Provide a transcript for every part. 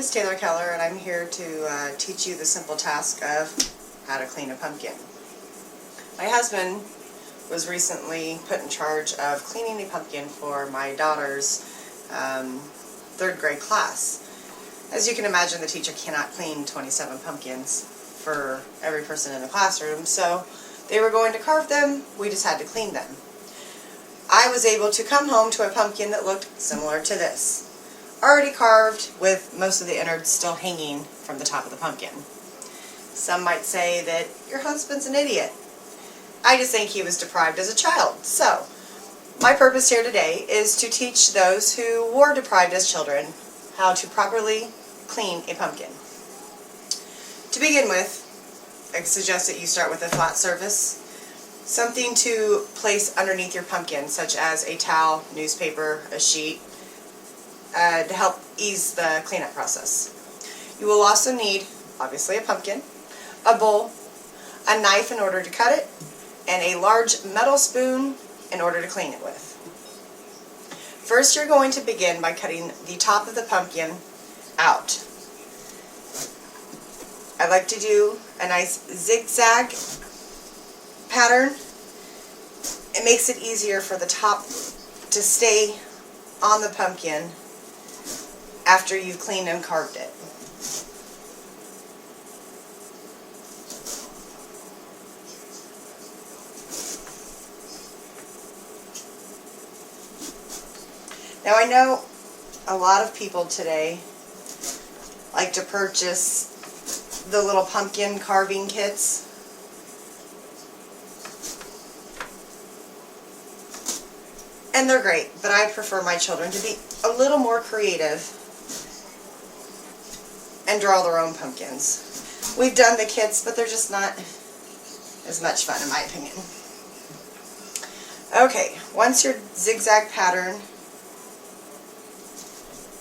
is Taylor Keller, and I'm here to teach you the simple task of how to clean a pumpkin. My husband was recently put in charge of cleaning a pumpkin for my daughter's third grade class. As you can imagine, the teacher cannot clean 27 pumpkins for every person in the classroom, so they were going to carve them. We just had to clean them. I was able to come home to a pumpkin that looked similar to this, already carved with most of the innards still hanging from the top of the pumpkin. Some might say that your husband's an idiot. I just think he was deprived as a child. So, my purpose here today is to teach those who were deprived as children how to properly clean a pumpkin. To begin with, I suggest that you start with a flat surface, something to place underneath your pumpkin, such as a towel, newspaper, a sheet, to help ease the cleanup process. You will also need, obviously, a pumpkin, a bowl, a knife in order to cut it, and a large metal spoon in order to clean it with. First, you're going to begin by cutting the top of the pumpkin out. I like to do a nice zigzag pattern. It makes it easier for the top to stay on the pumpkin after you've cleaned and carved it. Now I know a lot of people today like to purchase the little pumpkin carving kits. And they're great, but I prefer my children to be a little more creative and draw their own pumpkins. We've done the kits, but they're just not as much fun in my opinion. Okay, once your zigzag pattern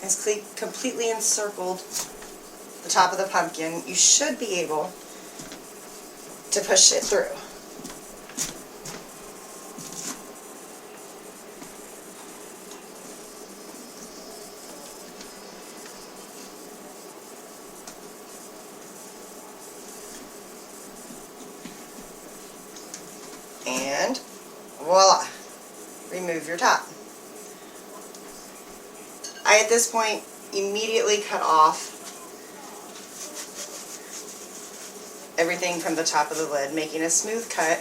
is completely encircled the top of the pumpkin, you should be able to push it through. And voila, remove your top. I, at this point, immediately cut off everything from the top of the lid, making a smooth cut.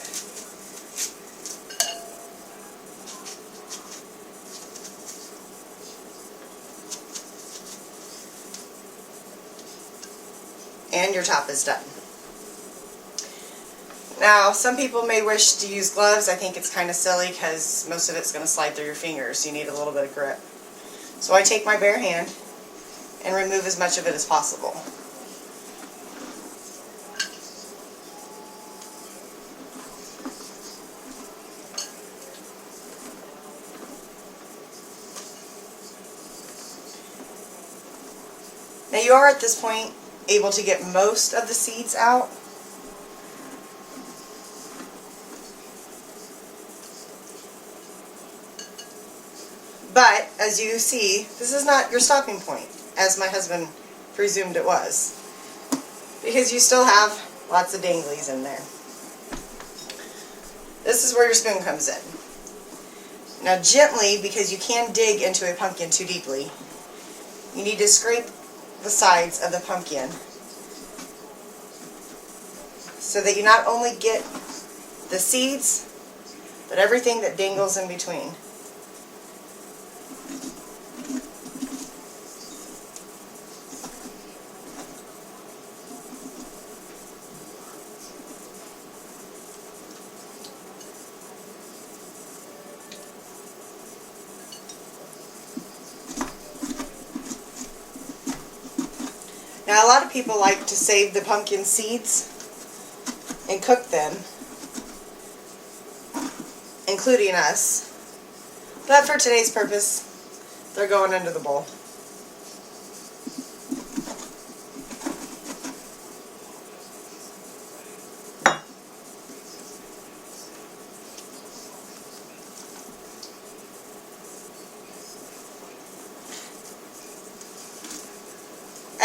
And your top is done. Now, some people may wish to use gloves. I think it's kind of silly because most of it's going to slide through your fingers. You need a little bit of grip. So I take my bare hand and remove as much of it as possible. Now you are at this point able to get most of the seeds out. But, as you see, this is not your stopping point, as my husband presumed it was, because you still have lots of danglies in there. This is where your spoon comes in. Now gently, because you can dig into a pumpkin too deeply, you need to scrape the sides of the pumpkin so that you not only get the seeds, but everything that dangles in between. Now, a lot of people like to save the pumpkin seeds and cook them, including us. But for today's purpose, they're going into the bowl.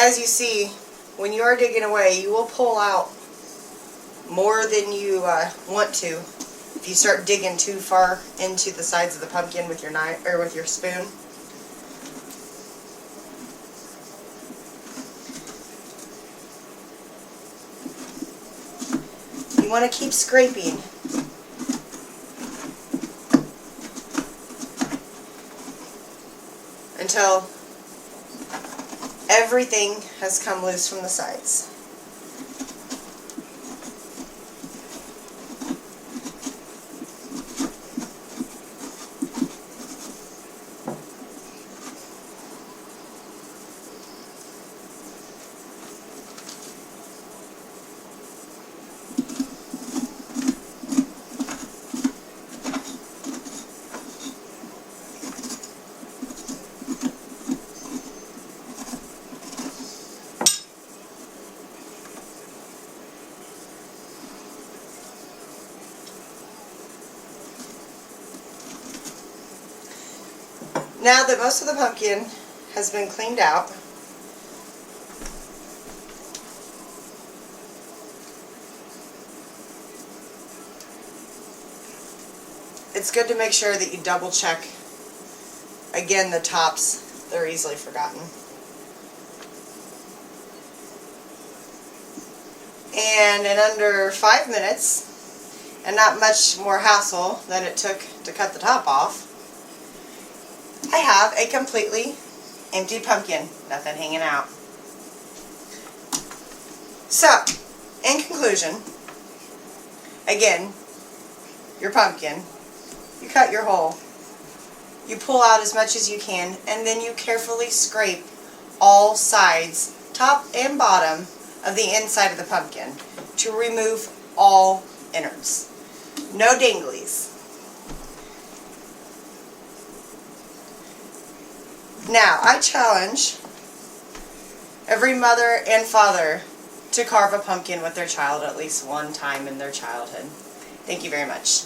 as you see, when you are digging away, you will pull out more than you want to if you start digging too far into the sides of the pumpkin with your knife or with your spoon. You want to keep scraping until everything has come loose from the sides. Now that most of the pumpkin has been cleaned out, it's good to make sure that you double check again the tops. They're easily forgotten. And in under 5 minutes, and not much more hassle than it took to cut the top off, I have a completely empty pumpkin, nothing hanging out. So, in conclusion, again, your pumpkin, you cut your hole, you pull out as much as you can, and then you carefully scrape all sides, top and bottom, of the inside of the pumpkin to remove all innards. No danglies. Now, I challenge every mother and father to carve a pumpkin with their child at least one time in their childhood. Thank you very much.